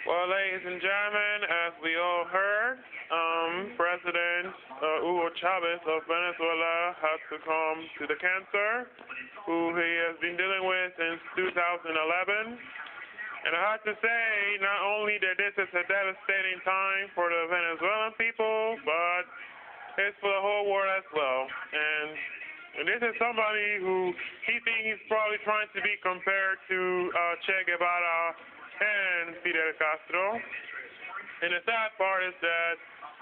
Well, ladies and gentlemen, as we all heard, President Hugo Chavez of Venezuela has succumbed to the cancer, who he has been dealing with since 2011. And I have to say, not only that this is a devastating time for the Venezuelan people, but it's for the whole world as well. And this is somebody who he thinks he's probably trying to be compared to Che Guevara and Fidel Castro. And the sad part is that,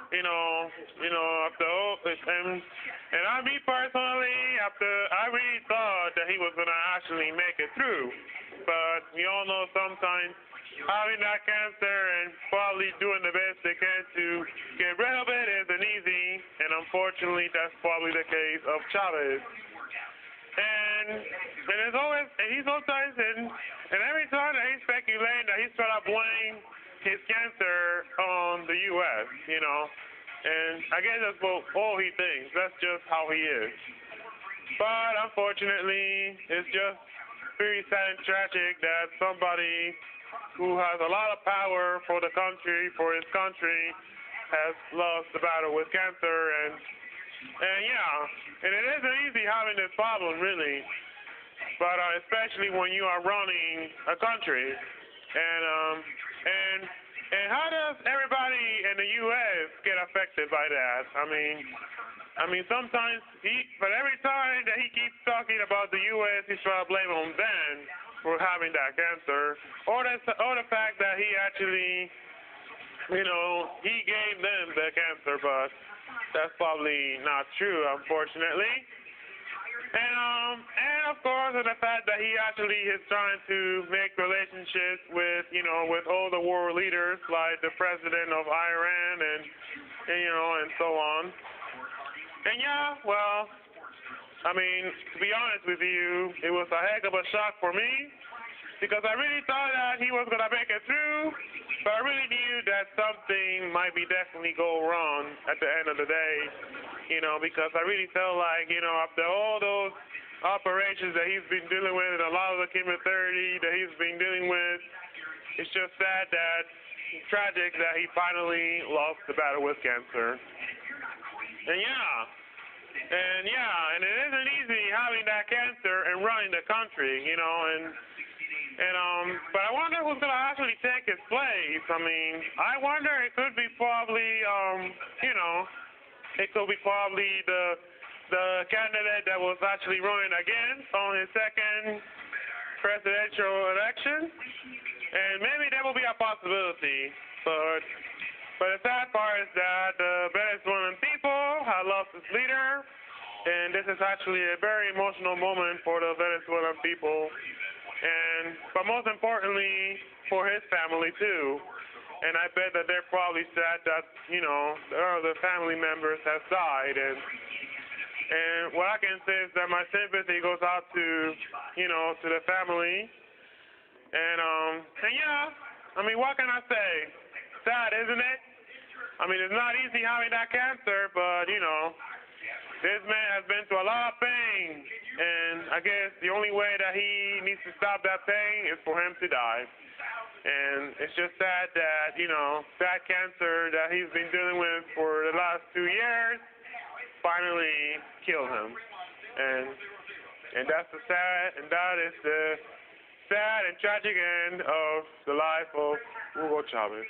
after all, and me personally, I really thought that he was gonna actually make it through. But we all know sometimes having that cancer and probably doing the best they can to get rid of it isn't easy, and unfortunately that's probably the case of Chavez. And it's always, and he sometimes, and every time that he's speculating that he's trying to blame his cancer on the U.S., and I guess that's all he thinks. That's just how he is. But unfortunately, it's just very sad and tragic that somebody who has a lot of power for the country, for his country, has lost the battle with cancer. And it isn't easy having this problem, really. But especially when you are running a country. And how does everybody in the U.S. get affected by that? I mean, sometimes but every time that he keeps talking about the U.S., he's trying to blame on them for having that cancer, or the fact that he actually, he gave them the cancer, but that's probably not true, unfortunately. And of course, the fact that he actually is trying to make relationships with, with all the world leaders, like the president of Iran and so on. And to be honest with you, it was a heck of a shock for me, because I really thought that he was going to make it through, but I really knew that something might be definitely go wrong at the end of the day, because I really felt like, after all those operations that he's been dealing with and a lot of the chemotherapy that he's been dealing with, it's just sad that, tragic that he finally lost the battle with cancer. And it isn't easy having that cancer and running the country, but I wonder who's gonna actually take his place. I wonder it could be probably, it could be probably the candidate that was actually running against on his second presidential election, and maybe that will be a possibility. But the sad part is that the Venezuelan people have lost its leader, and this is actually a very emotional moment for the Venezuelan people, but most importantly for his family too. And I bet that they're probably sad that their other family members have died. And what I can say is that my sympathy goes out to to the family. What can I say? Sad, isn't it? It's not easy having that cancer, but this man has been through a lot of pain, and I guess the only way that he needs to stop that pain is for him to die. And it's just sad that, that cancer that he's been dealing with for the last 2 years finally killed him. And that is the sad and tragic end of the life of Hugo Chavez.